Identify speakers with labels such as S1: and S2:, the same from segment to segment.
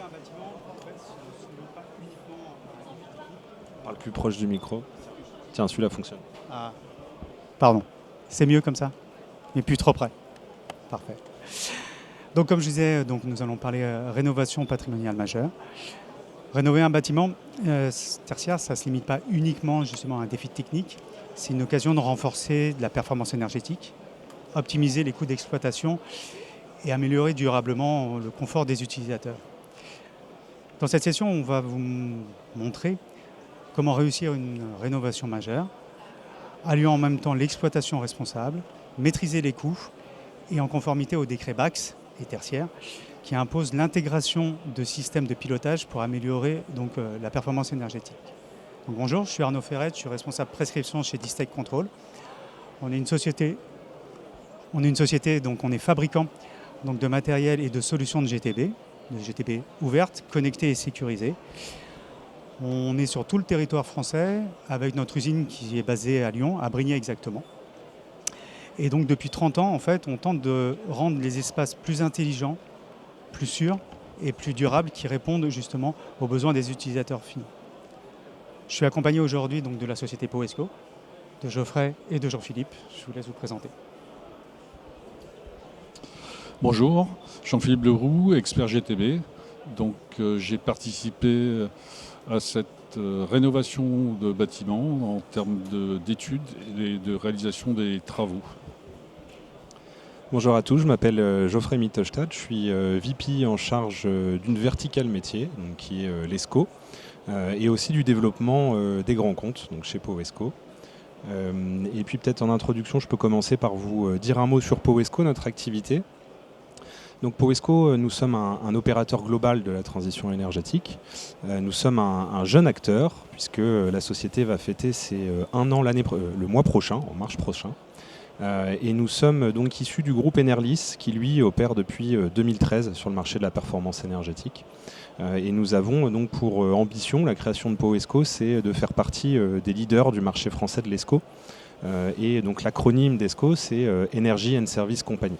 S1: un bâtiment, en fait, ce n'est pas uniquement un effet technique.
S2: Parle plus proche du micro. Tiens, celui-là fonctionne.
S1: Ah, pardon. C'est mieux comme ça, mais plus trop près. Parfait. Donc, comme je disais, nous allons parler rénovation patrimoniale majeure. Rénover un bâtiment tertiaire, ça ne se limite pas uniquement justement à un défi technique. C'est une occasion de renforcer la performance énergétique, optimiser les coûts d'exploitation et améliorer durablement le confort des utilisateurs. Dans cette session, on va vous montrer comment réussir une rénovation majeure, alliant en même temps l'exploitation responsable, maîtriser les coûts et en conformité au décret BAX et tertiaire qui impose l'intégration de systèmes de pilotage pour améliorer la performance énergétique. Donc, bonjour, je suis Arnaud Ferret, je suis responsable prescription chez Distech Control. On est une société, on est fabricant de matériel et de solutions de GTB ouvertes, connectées et sécurisées. On est sur tout le territoire français avec notre usine qui est basée à Lyon, à Brigny exactement. Et donc depuis 30 ans, en fait, on tente de rendre les espaces plus intelligents, plus sûrs et plus durables qui répondent justement aux besoins des utilisateurs finaux. Je suis accompagné aujourd'hui de la société Powesco, de Geoffrey et de Jean-Philippe. Je vous laisse vous présenter.
S3: Bonjour, Jean-Philippe Leroux, expert GTB. J'ai participé à cette rénovation de bâtiments en termes d'études et de réalisation des travaux.
S2: Bonjour à tous, je m'appelle Geoffrey Mittelstadt, je suis VP en charge d'une verticale métier, qui est l'ESCO, et aussi du développement des grands comptes, chez Powesco. Et puis peut-être en introduction, je peux commencer par vous dire un mot sur Powesco, notre activité. Donc Powesco, nous sommes un opérateur global de la transition énergétique. Nous sommes un jeune acteur, puisque la société va fêter ses 1 an le mois prochain, en mars prochain. Et nous sommes donc issus du groupe Enerlis, qui lui opère depuis 2013 sur le marché de la performance énergétique. Et nous avons donc pour ambition, la création de Powesco, c'est de faire partie des leaders du marché français de l'ESCO. Et donc l'acronyme d'ESCO, c'est Energy and Service Company.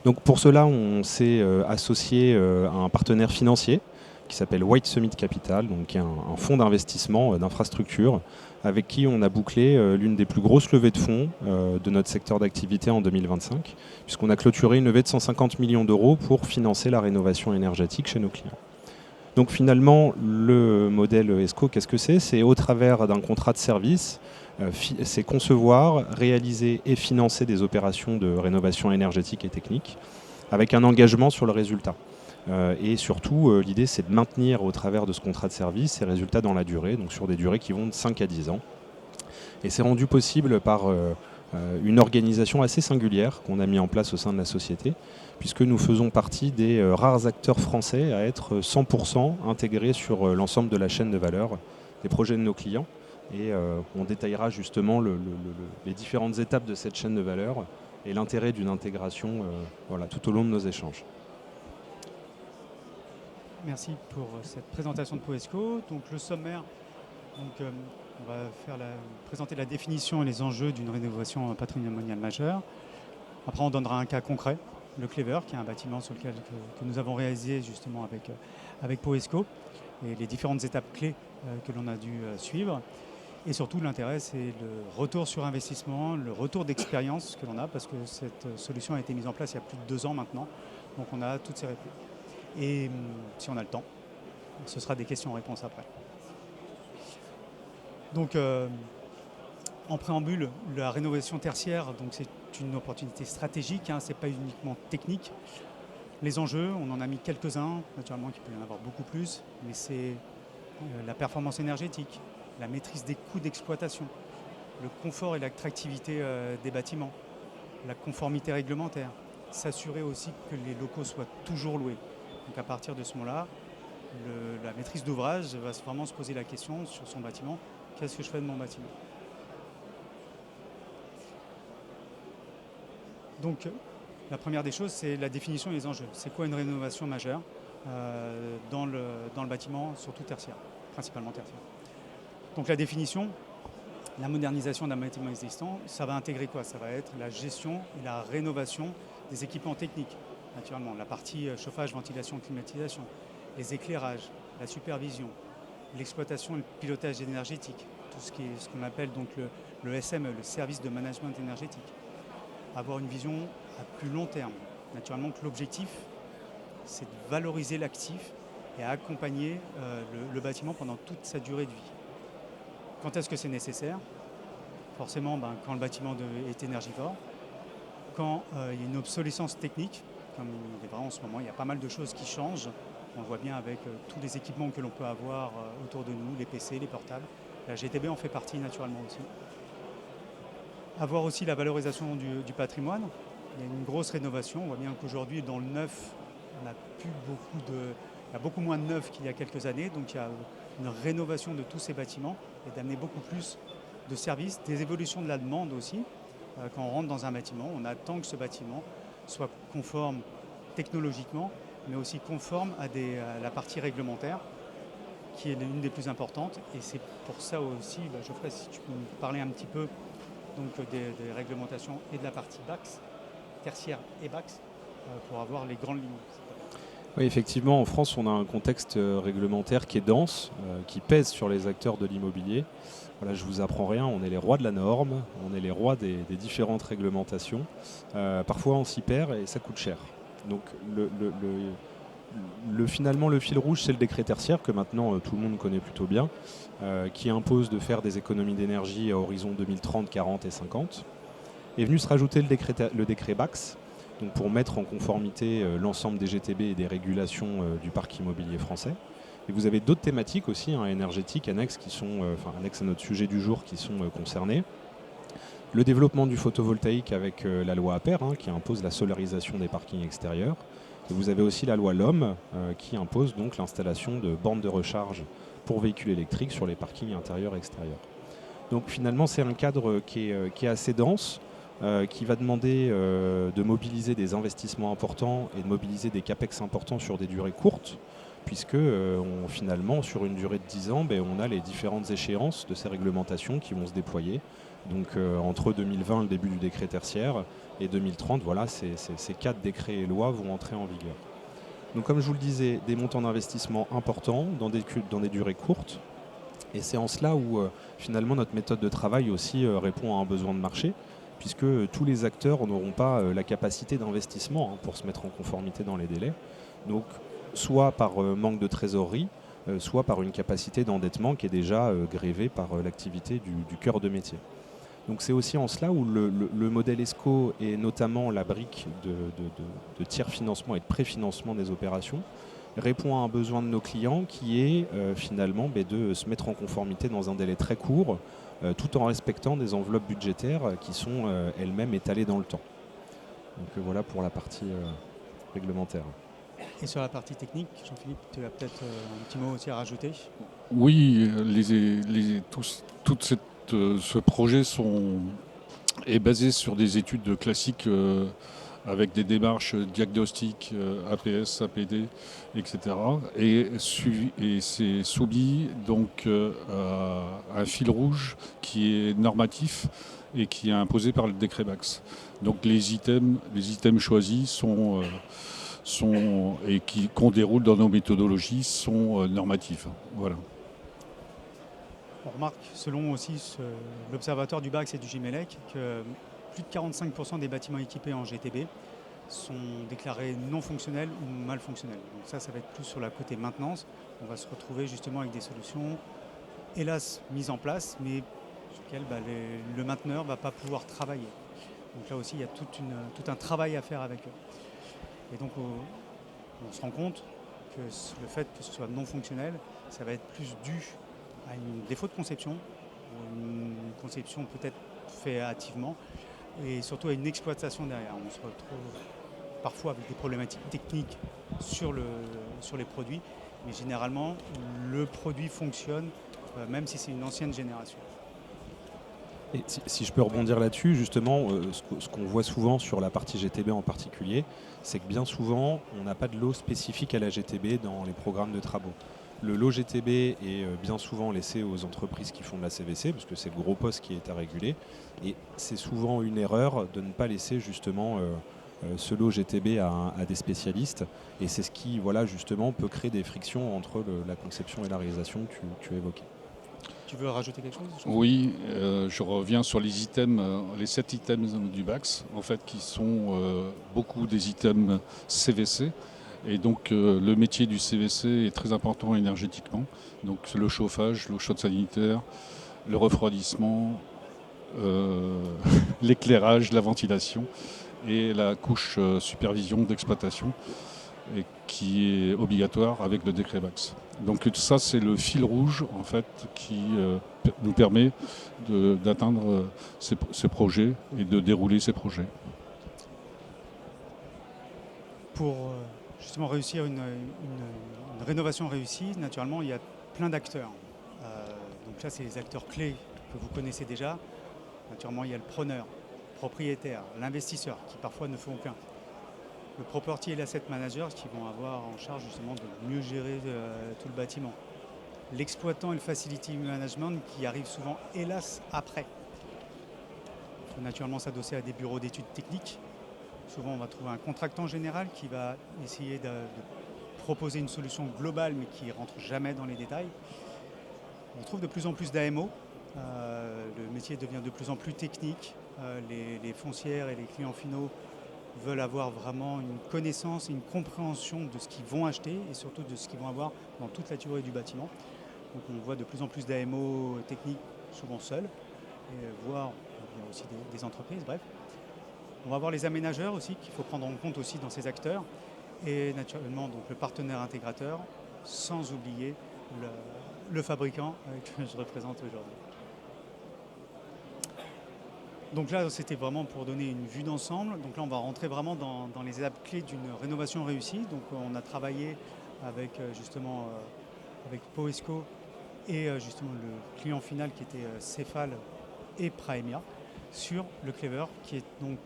S2: Donc pour cela, on s'est associé à un partenaire financier qui s'appelle White Summit Capital, qui est un fonds d'investissement d'infrastructure avec qui on a bouclé l'une des plus grosses levées de fonds de notre secteur d'activité en 2025, puisqu'on a clôturé une levée de 150 millions d'euros pour financer la rénovation énergétique chez nos clients. Donc finalement, le modèle ESCO, qu'est-ce que c'est ? C'est au travers d'un contrat de service, c'est concevoir, réaliser et financer des opérations de rénovation énergétique et technique, avec un engagement sur le résultat. Et surtout, l'idée, c'est de maintenir au travers de ce contrat de service ces résultats dans la durée, donc sur des durées qui vont de 5 à 10 ans. Et c'est rendu possible par une organisation assez singulière qu'on a mis en place au sein de la société, puisque nous faisons partie des rares acteurs français à être 100% intégrés sur l'ensemble de la chaîne de valeur des projets de nos clients. Et on détaillera justement les différentes étapes de cette chaîne de valeur et l'intérêt d'une intégration tout au long de nos échanges.
S1: Merci pour cette présentation de Powesco. Donc le sommaire, on va présenter la définition et les enjeux d'une rénovation patrimoniale majeure. Après, on donnera un cas concret, le Clever, qui est un bâtiment sur lequel que nous avons réalisé justement avec Powesco, et les différentes étapes clés que l'on a dû suivre. Et surtout, l'intérêt, c'est le retour sur investissement, le retour d'expérience que l'on a, parce que cette solution a été mise en place il y a plus de 2 ans maintenant. Donc on a toutes ces réponses. Et si on a le temps, ce sera des questions-réponses après. Donc, en préambule, la rénovation tertiaire, c'est une opportunité stratégique, ce n'est pas uniquement technique. Les enjeux, on en a mis quelques-uns, naturellement qu'il peut y en avoir beaucoup plus, mais c'est la performance énergétique, la maîtrise des coûts d'exploitation, le confort et l'attractivité des bâtiments, la conformité réglementaire, s'assurer aussi que les locaux soient toujours loués. Donc à partir de ce moment-là, la maîtrise d'ouvrage va vraiment se poser la question sur son bâtiment, qu'est-ce que je fais de mon bâtiment ? Donc la première des choses, c'est la définition et les enjeux. C'est quoi une rénovation majeure dans le bâtiment, surtout tertiaire, principalement tertiaire. Donc la définition, la modernisation d'un bâtiment existant, ça va intégrer quoi ? Ça va être la gestion et la rénovation des équipements techniques. Naturellement, la partie chauffage, ventilation, climatisation, les éclairages, la supervision, l'exploitation et le pilotage énergétique, tout ce qu'on appelle donc le SME, le service de management énergétique. Avoir une vision à plus long terme. Naturellement que l'objectif, c'est de valoriser l'actif et à accompagner le bâtiment pendant toute sa durée de vie. Quand est-ce que c'est nécessaire? Forcément, quand le bâtiment est énergivore, quand il y a une obsolescence technique, comme il est vrai en ce moment, il y a pas mal de choses qui changent. On le voit bien avec tous les équipements que l'on peut avoir autour de nous, les PC, les portables. La GTB en fait partie naturellement aussi. Avoir aussi la valorisation du patrimoine. Il y a une grosse rénovation. On voit bien qu'aujourd'hui, dans le neuf, il y a beaucoup moins de neuf qu'il y a quelques années. Donc il y a une rénovation de tous ces bâtiments et d'amener beaucoup plus de services, des évolutions de la demande aussi. Quand on rentre dans un bâtiment, on attend que ce bâtiment soit conforme technologiquement, mais aussi conforme à la partie réglementaire, qui est l'une des plus importantes. Et c'est pour ça aussi, Geoffrey, si tu peux nous parler un petit peu donc, des réglementations et de la partie BAX, tertiaire et BAX, pour avoir les grandes lignes.
S2: Oui, effectivement, en France, on a un contexte réglementaire qui est dense, qui pèse sur les acteurs de l'immobilier. Voilà, je ne vous apprends rien, on est les rois de la norme, on est les rois des différentes réglementations. Parfois, on s'y perd et ça coûte cher. Donc, finalement, le fil rouge, c'est le décret tertiaire que maintenant tout le monde connaît plutôt bien, qui impose de faire des économies d'énergie à horizon 2030, 40 et 50. Est venu se rajouter le décret BAX, donc pour mettre en conformité l'ensemble des GTB et des régulations du parc immobilier français. Et vous avez d'autres thématiques aussi énergétiques annexes annexes à notre sujet du jour qui sont concernées. Le développement du photovoltaïque avec la loi APER qui impose la solarisation des parkings extérieurs. Et vous avez aussi la loi LOM qui impose donc l'installation de bornes de recharge pour véhicules électriques sur les parkings intérieurs et extérieurs. Donc finalement c'est un cadre qui est assez dense, qui va demander de mobiliser des investissements importants et de mobiliser des capex importants sur des durées courtes, puisque finalement sur une durée de 10 ans, on a les différentes échéances de ces réglementations qui vont se déployer. Donc entre 2020, le début du décret tertiaire, et 2030, voilà, ces 4 décrets et lois vont entrer en vigueur. Donc comme je vous le disais, des montants d'investissement importants dans des durées courtes. Et c'est en cela où finalement notre méthode de travail aussi répond à un besoin de marché, puisque tous les acteurs n'auront pas la capacité d'investissement pour se mettre en conformité dans les délais. Donc soit par manque de trésorerie, soit par une capacité d'endettement qui est déjà grévée par l'activité du cœur de métier. Donc c'est aussi en cela où le modèle ESCO et notamment la brique de tiers financement et de préfinancement des opérations répond à un besoin de nos clients qui est finalement de se mettre en conformité dans un délai très court, tout en respectant des enveloppes budgétaires qui sont elles-mêmes étalées dans le temps. Donc voilà pour la partie réglementaire.
S1: Et sur la partie technique, Jean-Philippe, tu as peut-être un petit mot aussi à rajouter?
S3: Oui, ce projet est basé sur des études classiques avec des démarches diagnostiques APS, APD, etc. Et c'est soumis donc à un fil rouge qui est normatif et qui est imposé par le décret BAX. Donc les items choisis et qu'on déroule dans nos méthodologies sont normatifs. Voilà.
S1: On remarque, selon aussi l'Observatoire du BAX et du GIMELEC, que plus de 45% des bâtiments équipés en GTB sont déclarés non fonctionnels ou mal fonctionnels. Donc ça va être plus sur la côté maintenance. On va se retrouver justement avec des solutions, hélas, mises en place, mais sur lesquelles le mainteneur ne va pas pouvoir travailler. Donc là aussi, il y a tout un travail à faire avec eux. Et donc, on se rend compte que le fait que ce soit non fonctionnel, ça va être plus dû à un défaut de conception, ou une conception peut-être faite hâtivement, et surtout à une exploitation derrière. On se retrouve parfois avec des problématiques techniques sur les produits, mais généralement, le produit fonctionne, même si c'est une ancienne génération.
S2: Et si je peux rebondir là-dessus, justement, ce qu'on voit souvent sur la partie GTB en particulier, c'est que bien souvent, on n'a pas de lot spécifique à la GTB dans les programmes de travaux. Le lot GTB est bien souvent laissé aux entreprises qui font de la CVC, parce que c'est le gros poste qui est à réguler. Et c'est souvent une erreur de ne pas laisser justement ce lot GTB à des spécialistes. Et c'est ce qui, voilà, justement, peut créer des frictions entre la conception et la réalisation que tu évoquais.
S1: Tu veux rajouter quelque chose?
S3: Oui, je reviens sur les items, les 7 items du BAX, en fait, qui sont beaucoup des items CVC. Et donc le métier du CVC est très important énergétiquement. Donc le chauffage, l'eau chaude sanitaire, le refroidissement, l'éclairage, la ventilation et la couche supervision d'exploitation et qui est obligatoire avec le décret BAX. Donc ça, c'est le fil rouge en fait qui nous permet d'atteindre ces projets et de dérouler ces projets.
S1: Pour justement réussir une rénovation réussie, naturellement, il y a plein d'acteurs. Donc là, c'est les acteurs clés que vous connaissez déjà. Naturellement, il y a le preneur, le propriétaire, l'investisseur, qui parfois ne font aucun. Le property et l'asset manager qui vont avoir en charge justement de mieux gérer tout le bâtiment. L'exploitant et le facility management qui arrive souvent, hélas, après. Il faut naturellement s'adosser à des bureaux d'études techniques. Souvent, on va trouver un contractant général qui va essayer de proposer une solution globale mais qui ne rentre jamais dans les détails. On trouve de plus en plus d'AMO. Le métier devient de plus en plus technique. Les foncières et les clients finaux veulent avoir vraiment une connaissance et une compréhension de ce qu'ils vont acheter et surtout de ce qu'ils vont avoir dans toute la durée du bâtiment. Donc on voit de plus en plus d'AMO techniques, souvent seuls, voire il y a aussi des entreprises, bref. On va voir les aménageurs aussi qu'il faut prendre en compte aussi dans ces acteurs et naturellement donc le partenaire intégrateur, sans oublier le fabricant que je représente aujourd'hui. Donc là, c'était vraiment pour donner une vue d'ensemble. Donc là, on va rentrer vraiment dans les étapes clés d'une rénovation réussie. Donc on a travaillé avec justement avec Poesco et justement le client final qui était Cefal et Praemia sur le Clever, qui est donc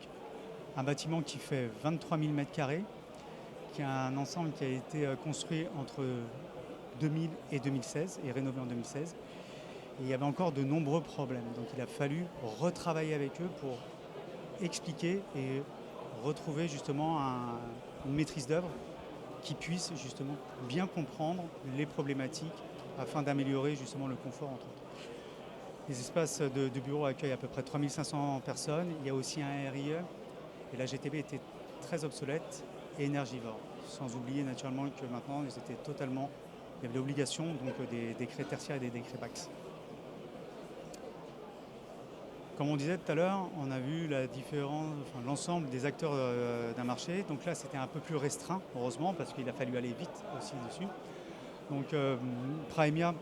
S1: un bâtiment qui fait 23 000 m², qui a un ensemble qui a été construit entre 2000 et 2016 et rénové en 2016. Et il y avait encore de nombreux problèmes. Donc il a fallu retravailler avec eux pour expliquer et retrouver justement une maîtrise d'œuvre qui puisse justement bien comprendre les problématiques afin d'améliorer justement le confort entre autres. Les espaces de bureau accueillent à peu près 3500 personnes. Il y a aussi un RIE et la GTB était très obsolète et énergivore. Sans oublier naturellement que maintenant ils étaient totalement, il y avait l'obligation donc des décrets tertiaires et des décrets BAX. Comme on disait tout à l'heure, on a vu l'ensemble des acteurs d'un marché. Donc là, c'était un peu plus restreint, heureusement, parce qu'il a fallu aller vite aussi dessus. Donc Praemia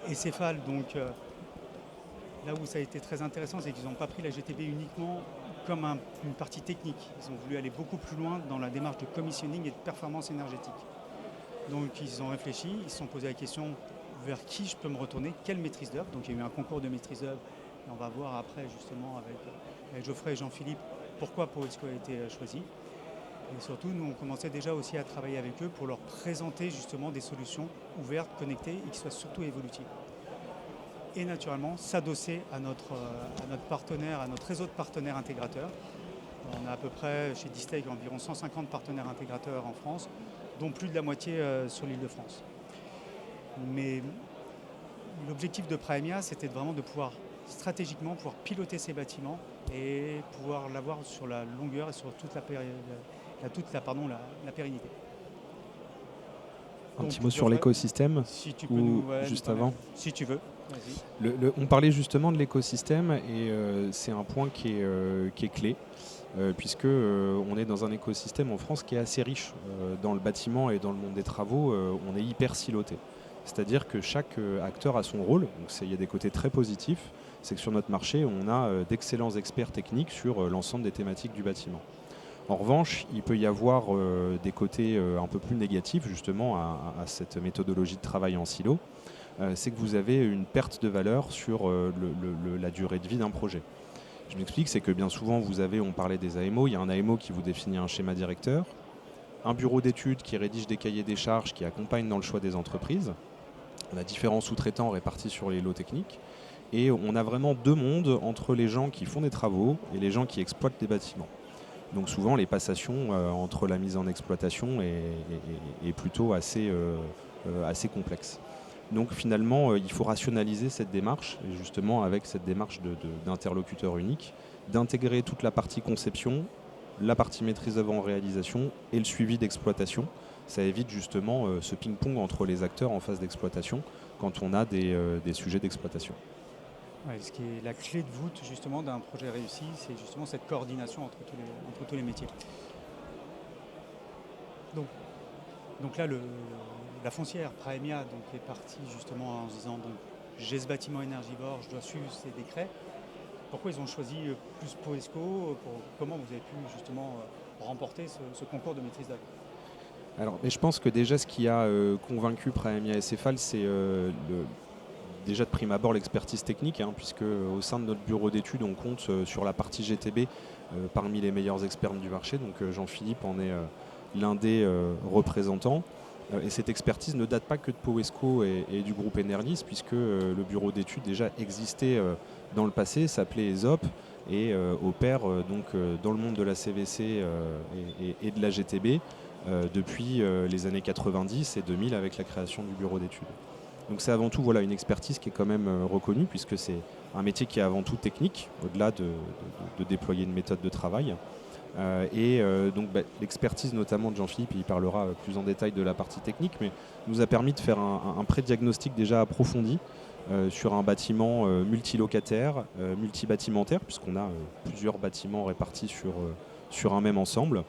S1: et Cefal, donc là où ça a été très intéressant, c'est qu'ils n'ont pas pris la GTB uniquement comme une partie technique. Ils ont voulu aller beaucoup plus loin dans la démarche de commissioning et de performance énergétique. Donc ils ont réfléchi, ils se sont posé la question vers qui je peux me retourner, quelle maîtrise d'œuvre. Donc il y a eu un concours de maîtrise d'œuvre. Et on va voir après justement avec Geoffrey et Jean-Philippe pourquoi Poesco a été choisi. Et surtout, nous on commençait déjà aussi à travailler avec eux pour leur présenter justement des solutions ouvertes, connectées et qui soient surtout évolutives. Et naturellement, s'adosser à notre partenaire, à notre réseau de partenaires intégrateurs. On a à peu près chez Distech environ 150 partenaires intégrateurs en France, dont plus de la moitié sur l'Île-de-France. Mais l'objectif de Praemia, c'était vraiment de pouvoir stratégiquement pouvoir piloter ces bâtiments et pouvoir l'avoir sur la longueur et sur toute la pérennité.
S2: Un petit mot sur l'écosystème
S1: si tu peux
S2: juste avant.
S1: Si tu veux, vas-y.
S2: On parlait justement de l'écosystème et c'est un point qui est clé puisque on est dans un écosystème en France qui est assez riche dans le bâtiment et dans le monde des travaux. On est hyper siloté. C'est-à-dire que chaque acteur a son rôle. Donc il y a des côtés très positifs. C'est que sur notre marché, on a d'excellents experts techniques sur l'ensemble des thématiques du bâtiment. En revanche, il peut y avoir des côtés un peu plus négatifs justement à cette méthodologie de travail en silo. C'est que vous avez une perte de valeur sur la durée de vie d'un projet. Je m'explique, c'est que bien souvent, on parlait des AMO, il y a un AMO qui vous définit un schéma directeur, un bureau d'études qui rédige des cahiers des charges qui accompagne dans le choix des entreprises. On a différents sous-traitants répartis sur les lots techniques. Et on a vraiment deux mondes entre les gens qui font des travaux et les gens qui exploitent des bâtiments. Donc souvent les passations entre la mise en exploitation est plutôt assez complexe. Donc finalement, il faut rationaliser cette démarche, et justement avec cette démarche d'interlocuteur unique, d'intégrer toute la partie conception, la partie maîtrise d'œuvre en réalisation et le suivi d'exploitation. Ça évite justement ce ping-pong entre les acteurs en phase d'exploitation quand on a des sujets d'exploitation.
S1: Ouais, ce qui est la clé de voûte justement d'un projet réussi, c'est justement cette coordination entre tous les métiers. Donc là, la foncière Praemia donc, est partie justement en se disant donc, j'ai ce bâtiment énergivore, je dois suivre ces décrets. Pourquoi ils ont choisi plus Poesco comment vous avez pu justement remporter ce concours de maîtrise d'œuvre?
S2: Alors, mais je pense que déjà ce qui a convaincu Praemia et Cefal, c'est déjà de prime abord l'expertise technique, puisque au sein de notre bureau d'études, on compte sur la partie GTB parmi les meilleurs experts du marché. Donc Jean-Philippe en est l'un des représentants. Et cette expertise ne date pas que de Powesco et du groupe Enerlis, puisque le bureau d'études déjà existait dans le passé, s'appelait ESOP et opère dans le monde de la CVC et de la GTB depuis les années 90 et 2000 avec la création du bureau d'études. Donc c'est avant tout une expertise qui est quand même reconnue, puisque c'est un métier qui est avant tout technique, au-delà de déployer une méthode de travail. L'expertise notamment de Jean-Philippe, il parlera plus en détail de la partie technique, mais nous a permis de faire un pré-diagnostic déjà approfondi sur un bâtiment multilocataire, multibâtimentaire, puisqu'on a plusieurs bâtiments répartis sur un même ensemble.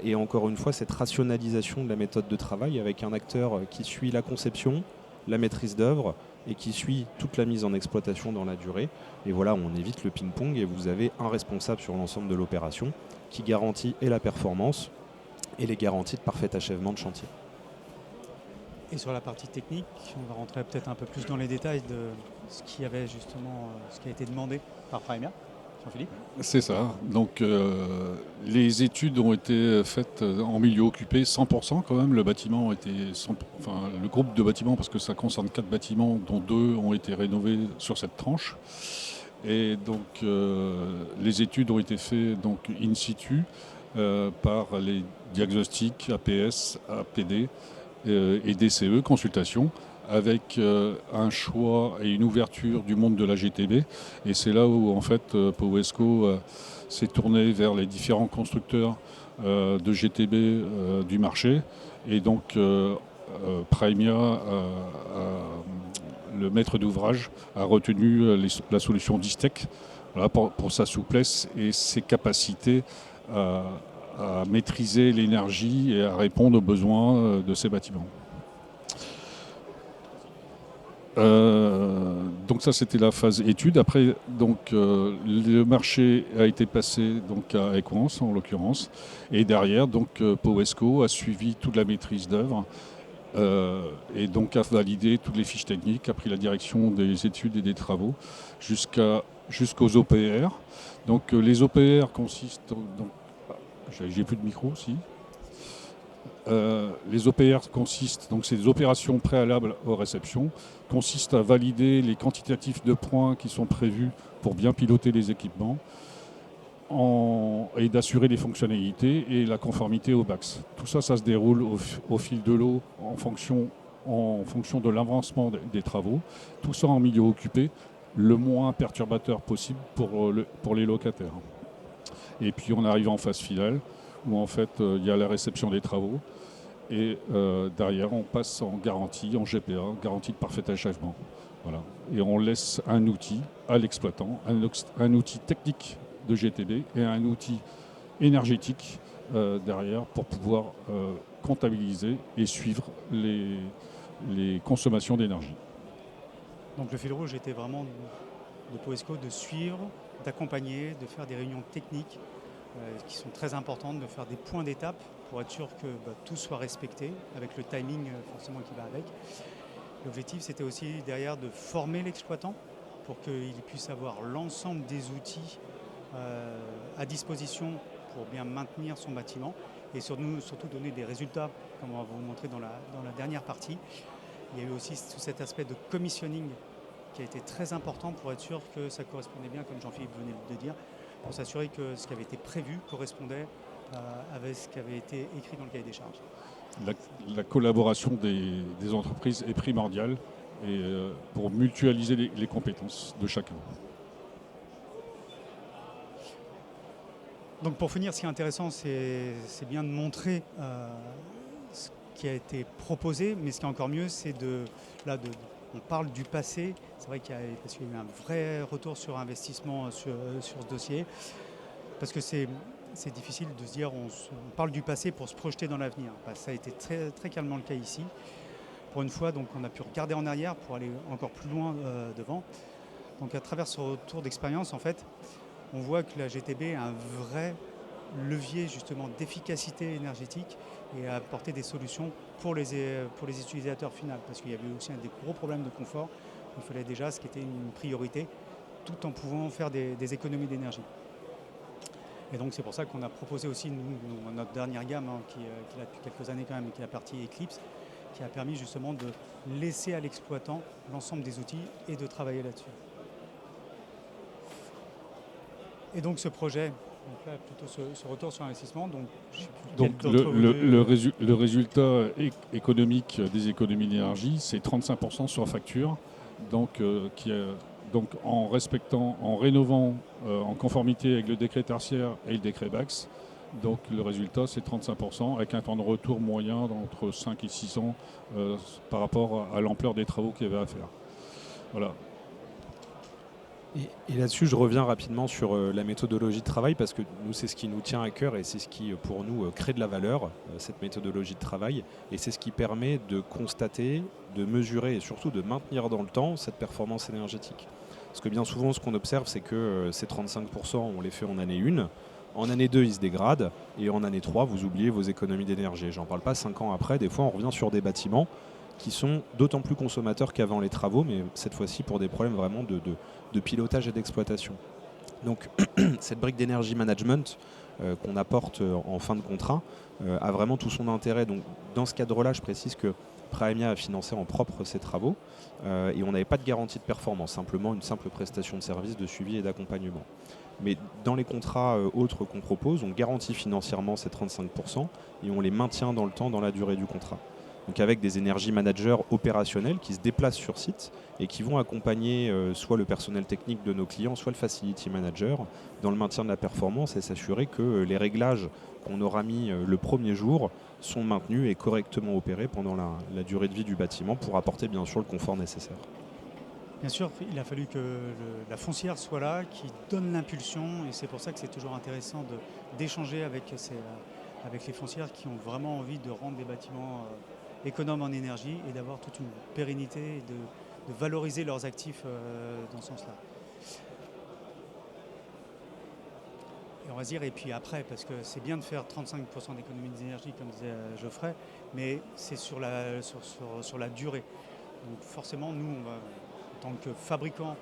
S2: Et encore une fois, cette rationalisation de la méthode de travail avec un acteur qui suit la conception, la maîtrise d'œuvre et qui suit toute la mise en exploitation dans la durée. Et voilà, on évite le ping-pong et vous avez un responsable sur l'ensemble de l'opération qui garantit et la performance et les garanties de parfait achèvement de chantier.
S1: Et sur la partie technique, on va rentrer peut-être un peu plus dans les détails de ce qui avait justement, ce qui a été demandé par Praemia. Jean-Philippe?
S3: C'est ça. Donc les études ont été faites en milieu occupé 100% quand même. Le bâtiment était le groupe de bâtiments, parce que ça concerne 4 bâtiments dont 2 ont été rénovés sur cette tranche. Et donc les études ont été faites donc in situ par les diagnostics APS, APD et DCE, consultation, avec un choix et une ouverture du monde de la GTB. Et c'est là où en fait Powesco s'est tourné vers les différents constructeurs de GTB du marché. Et donc Praemia, le maître d'ouvrage, a retenu la solution Distech pour sa souplesse et ses capacités à maîtriser l'énergie et à répondre aux besoins de ces bâtiments. Donc ça, c'était la phase étude. Après, le marché a été passé à Equans en l'occurrence, et derrière Powesco a suivi toute la maîtrise d'œuvre et donc a validé toutes les fiches techniques, a pris la direction des études et des travaux jusqu'aux OPR. Donc les OPR consistent j'ai plus de micro, si. Les OPR consistent, donc c'est des opérations préalables aux réceptions, consistent à valider les quantitatifs de points qui sont prévus pour bien piloter les équipements et d'assurer les fonctionnalités et la conformité au BAX. Tout ça, ça se déroule au fil de l'eau en fonction de l'avancement des travaux. Tout ça en milieu occupé, le moins perturbateur possible pour les locataires. Et puis on arrive en phase finale, où en fait il y a la réception des travaux. Et derrière, on passe en garantie, en GPA, garantie de parfait achèvement. Voilà. Et on laisse un outil à l'exploitant, un outil technique de GTB et un outil énergétique derrière pour pouvoir comptabiliser et suivre les consommations d'énergie.
S1: Donc le fil rouge était vraiment de Powesco de suivre, d'accompagner, de faire des réunions techniques qui sont très importantes, de faire des points d'étape pour être sûr que tout soit respecté, avec le timing forcément qui va avec. L'objectif, c'était aussi derrière de former l'exploitant pour qu'il puisse avoir l'ensemble des outils à disposition pour bien maintenir son bâtiment et surtout donner des résultats, comme on va vous montrer dans la dernière partie. Il y a eu aussi tout cet aspect de commissioning qui a été très important pour être sûr que ça correspondait bien, comme Jean-Philippe venait de dire, pour s'assurer que ce qui avait été prévu correspondait avec ce qui avait été écrit dans le cahier des charges.
S3: La collaboration des entreprises est primordiale et, pour mutualiser les compétences de chacun.
S1: Donc pour finir, ce qui est intéressant, c'est bien de montrer ce qui a été proposé, mais ce qui est encore mieux, c'est on parle du passé. C'est vrai parce qu'il y a eu un vrai retour sur investissement sur ce dossier, parce que c'est difficile de se dire on parle du passé pour se projeter dans l'avenir. Ça a été très, très calmement le cas ici. Pour une fois, donc, on a pu regarder en arrière pour aller encore plus loin devant. Donc à travers ce retour d'expérience, en fait, on voit que la GTB a un vrai levier justement d'efficacité énergétique et à apporter des solutions pour les utilisateurs finaux, parce qu'il y avait aussi des gros problèmes de confort. Il fallait déjà ce qui était une priorité, tout en pouvant faire des économies d'énergie. Et donc c'est pour ça qu'on a proposé aussi notre dernière gamme, qui est là depuis quelques années quand même, qui est la partie Eclipse, qui a permis justement de laisser à l'exploitant l'ensemble des outils et de travailler là-dessus. Et donc ce projet, donc là, plutôt ce retour sur investissement,
S3: Donc le résultat économique des économies d'énergie, c'est 35% sur facture, donc en rénovant en conformité avec le décret tertiaire et le décret BAX. Donc le résultat, c'est 35%, avec un temps de retour moyen d'entre 5 et 6 ans par rapport à l'ampleur des travaux qu'il y avait à faire. Voilà.
S2: Et là-dessus, je reviens rapidement sur la méthodologie de travail, parce que nous, c'est ce qui nous tient à cœur et c'est ce qui, pour nous, crée de la valeur, cette méthodologie de travail. Et c'est ce qui permet de constater, de mesurer et surtout de maintenir dans le temps cette performance énergétique. Parce que bien souvent, ce qu'on observe, c'est que ces 35%, on les fait en année 1. En année 2, ils se dégradent. Et en année 3, vous oubliez vos économies d'énergie. J'en parle pas 5 ans après. Des fois, on revient sur des bâtiments qui sont d'autant plus consommateurs qu'avant les travaux, mais cette fois-ci pour des problèmes vraiment de pilotage et d'exploitation. Donc cette brique d'énergie management qu'on apporte en fin de contrat a vraiment tout son intérêt. Donc dans ce cadre-là, je précise que Praemia a financé en propre ces travaux et on n'avait pas de garantie de performance, simplement une simple prestation de service, de suivi et d'accompagnement. Mais dans les contrats autres qu'on propose, on garantit financièrement ces 35% et on les maintient dans le temps, dans la durée du contrat. Donc avec des énergie managers opérationnels qui se déplacent sur site et qui vont accompagner soit le personnel technique de nos clients, soit le facility manager dans le maintien de la performance et s'assurer que les réglages qu'on aura mis le premier jour sont maintenus et correctement opérés pendant la durée de vie du bâtiment pour apporter bien sûr le confort nécessaire.
S1: Bien sûr, il a fallu que la foncière soit là, qui donne l'impulsion, et c'est pour ça que c'est toujours intéressant d'échanger avec les foncières qui ont vraiment envie de rendre des bâtiments économes en énergie et d'avoir toute une pérennité et de valoriser leurs actifs dans ce sens-là. Et on va dire, et puis après, parce que c'est bien de faire 35% d'économie d'énergie, comme disait Geoffrey, mais c'est sur la durée. Donc forcément, nous, en tant que fabricants,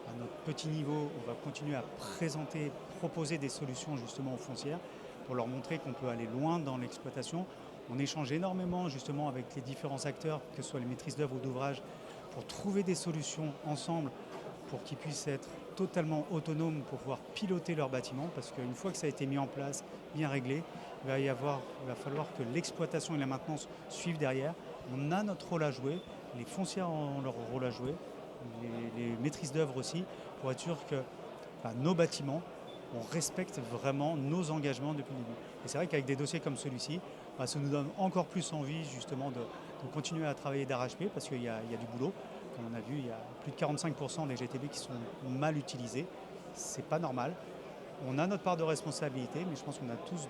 S1: à notre petit niveau, on va continuer à proposer des solutions justement aux foncières pour leur montrer qu'on peut aller loin dans l'exploitation. On échange énormément justement avec les différents acteurs, que ce soit les maîtrises d'œuvre ou d'ouvrage, pour trouver des solutions ensemble pour qu'ils puissent être totalement autonomes pour pouvoir piloter leur bâtiment, parce qu'une fois que ça a été mis en place, bien réglé, il va falloir que l'exploitation et la maintenance suivent derrière. On a notre rôle à jouer, les foncières ont leur rôle à jouer, les maîtrises d'œuvre aussi, pour être sûr que nos bâtiments, on respecte vraiment nos engagements depuis le début. Et c'est vrai qu'avec des dossiers comme celui-ci, ça nous donne encore plus envie justement de continuer à travailler d'arrache-pied, parce qu'il y a du boulot. Comme on a vu, il y a plus de 45% des GTB qui sont mal utilisés. C'est pas normal. On a notre part de responsabilité, mais je pense qu'on a tous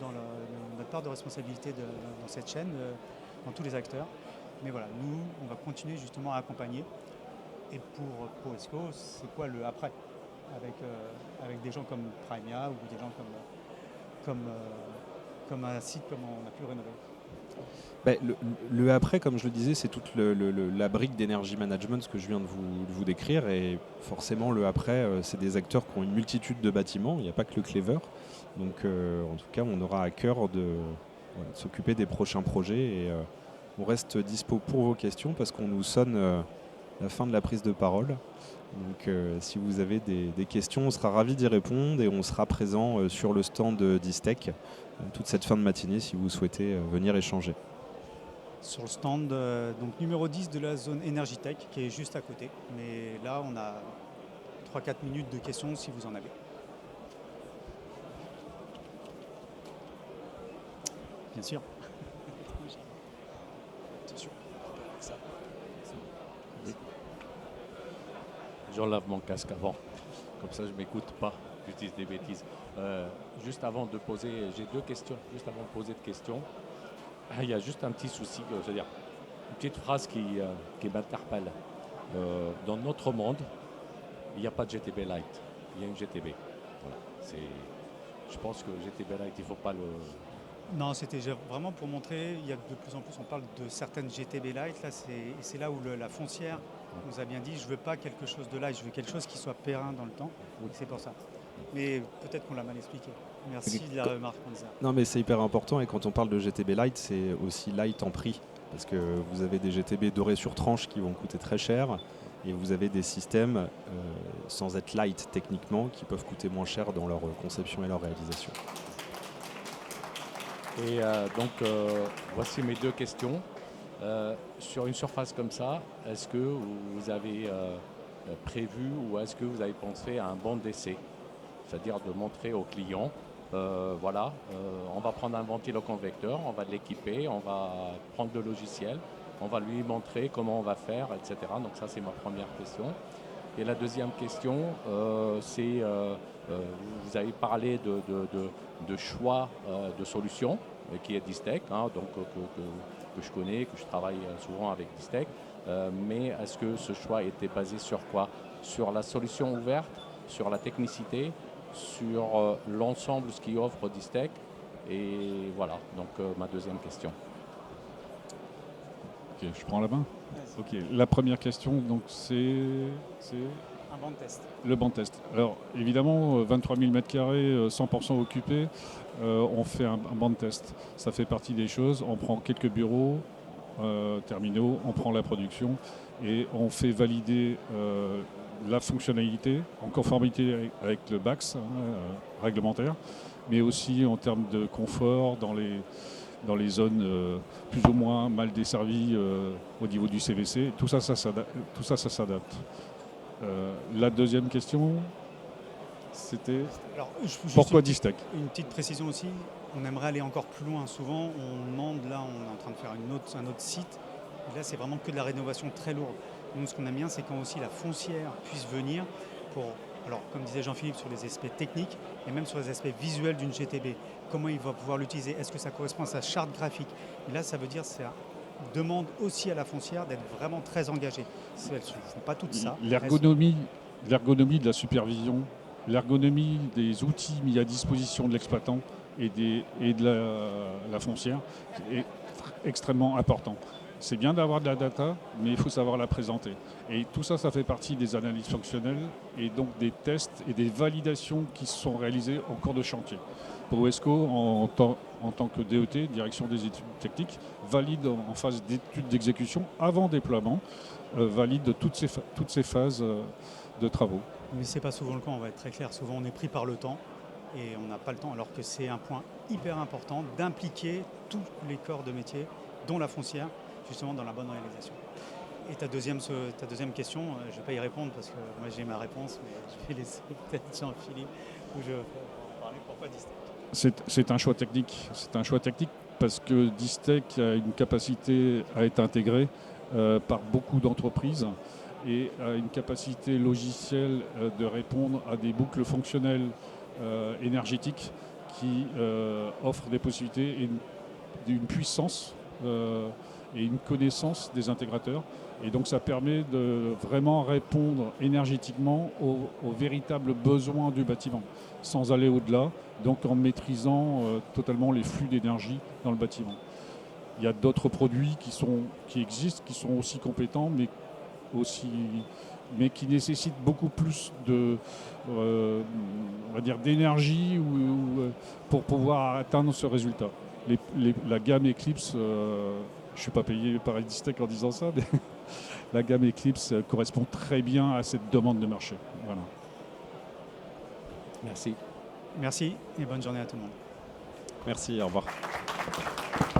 S1: notre part de responsabilité dans cette chaîne, dans tous les acteurs. Mais voilà, nous, on va continuer justement à accompagner. Et pour Powesco, c'est quoi le après avec des gens comme Praemia ou des gens comme un site comme on a pu le rénover.
S2: Le après, comme je le disais, c'est toute la brique d'énergie management, ce que je viens de vous décrire. Et forcément, le après, c'est des acteurs qui ont une multitude de bâtiments. Il n'y a pas que le Clever. Donc, en tout cas, on aura à cœur de s'occuper des prochains projets. Et on reste dispo pour vos questions parce qu'on nous sonne la fin de la prise de parole. Donc si vous avez des questions, on sera ravis d'y répondre et on sera présent sur le stand d'Istech toute cette fin de matinée si vous souhaitez venir échanger.
S1: Sur le stand donc numéro 10 de la zone Energitech qui est juste à côté. Mais là, on a 3-4 minutes de questions si vous en avez. Bien sûr. Attention. Ça.
S4: Je lave mon casque avant, comme ça je m'écoute pas, j'utilise des bêtises. Juste avant de poser, j'ai deux questions, juste avant de poser de questions, il y a juste un petit souci, c'est-à-dire une petite phrase qui m'interpelle. Dans notre monde, il n'y a pas de GTB Lite, il y a une GTB. Voilà. Je pense que GTB Lite, il ne faut pas le...
S1: Non, c'était vraiment pour montrer, il y a de plus en plus, on parle de certaines GTB Lite, là c'est là où la foncière nous a bien dit, je veux pas quelque chose de light, je veux quelque chose qui soit périn dans le temps,
S4: Oui.
S1: c'est pour ça. Mais peut-être qu'on l'a mal expliqué. Merci de la remarque, Hamza.
S2: Non mais c'est hyper important et quand on parle de GTB Lite, c'est aussi light en prix. Parce que vous avez des GTB dorés sur tranche qui vont coûter très cher et vous avez des systèmes sans être light techniquement qui peuvent coûter moins cher dans leur conception et leur réalisation.
S4: Et voici mes deux questions. Sur une surface comme ça, est-ce que vous avez prévu ou est-ce que vous avez pensé à un banc d'essai? C'est-à-dire de montrer aux clients, on va prendre un ventiloconvecteur, on va l'équiper, on va prendre le logiciel, on va lui montrer comment on va faire, etc. Donc ça, c'est ma première question. Et la deuxième question, c'est, vous avez parlé de choix de solutions, qui est Distech, que je connais, que je travaille souvent avec Distech. Mais est-ce que ce choix était basé sur quoi? Sur la solution ouverte, sur la technicité, sur l'ensemble, ce qui offre Distech? Et voilà, donc ma deuxième question.
S3: Ok, je prends la main. Ok, la première question, donc c'est
S1: Un banc de test.
S3: le banc de test. Alors évidemment, 23 000 m², 100% occupé, on fait un banc de test. Ça fait partie des choses. On prend quelques bureaux terminaux, on prend la production et on fait valider la fonctionnalité en conformité avec le BAX réglementaire, mais aussi en termes de confort dans les zones plus ou moins mal desservies au niveau du CVC. Tout ça, ça s'adapte. La deuxième question, c'était
S1: Alors, juste
S3: pourquoi Distech?
S1: une petite précision aussi, on aimerait aller encore plus loin. Souvent, on demande, là, on est en train de faire un autre site, et là, c'est vraiment que de la rénovation très lourde. Nous, ce qu'on aime bien, c'est quand aussi la foncière puisse venir pour, alors, comme disait Jean-Philippe, sur les aspects techniques et même sur les aspects visuels d'une GTB. Comment il va pouvoir l'utiliser? Est-ce que ça correspond à sa charte graphique? Et là, ça veut dire que ça demande aussi à la foncière d'être vraiment très engagée. Elles ne font pas tout ça.
S3: L'ergonomie de la supervision, l'ergonomie des outils mis à disposition de l'exploitant et de la foncière est extrêmement important. C'est bien d'avoir de la data, mais il faut savoir la présenter. Et tout ça, ça fait partie des analyses fonctionnelles et donc des tests et des validations qui sont réalisées au cours de chantier. PowerSco, en tant que DET, Direction des études techniques, valide en phase d'étude d'exécution avant déploiement, valide toutes ces phases de travaux.
S1: Mais ce n'est pas souvent le cas, on va être très clair. Souvent, on est pris par le temps et on n'a pas le temps, alors que c'est un point hyper important d'impliquer tous les corps de métier, dont la foncière, justement dans la bonne réalisation. Et ta deuxième question, je ne vais pas y répondre parce que moi j'ai ma réponse, mais je vais laisser peut-être Jean-Philippe ou je vais en parler. Pourquoi Distech?
S3: C'est un choix technique. C'est un choix technique parce que Distech a une capacité à être intégré par beaucoup d'entreprises et a une capacité logicielle de répondre à des boucles fonctionnelles énergétiques qui offrent des possibilités et une puissance et une connaissance des intégrateurs. Et donc ça permet de vraiment répondre énergétiquement aux véritables besoins du bâtiment, sans aller au-delà, donc en maîtrisant totalement les flux d'énergie dans le bâtiment. Il y a d'autres produits qui existent, qui sont aussi compétents, mais qui nécessitent beaucoup plus d'énergie pour pouvoir atteindre ce résultat. La gamme Eclipse, je ne suis pas payé par Distech en disant ça, mais la gamme Eclipse correspond très bien à cette demande de marché. Voilà.
S4: Merci.
S1: Merci et bonne journée à tout le monde.
S2: Merci, au revoir.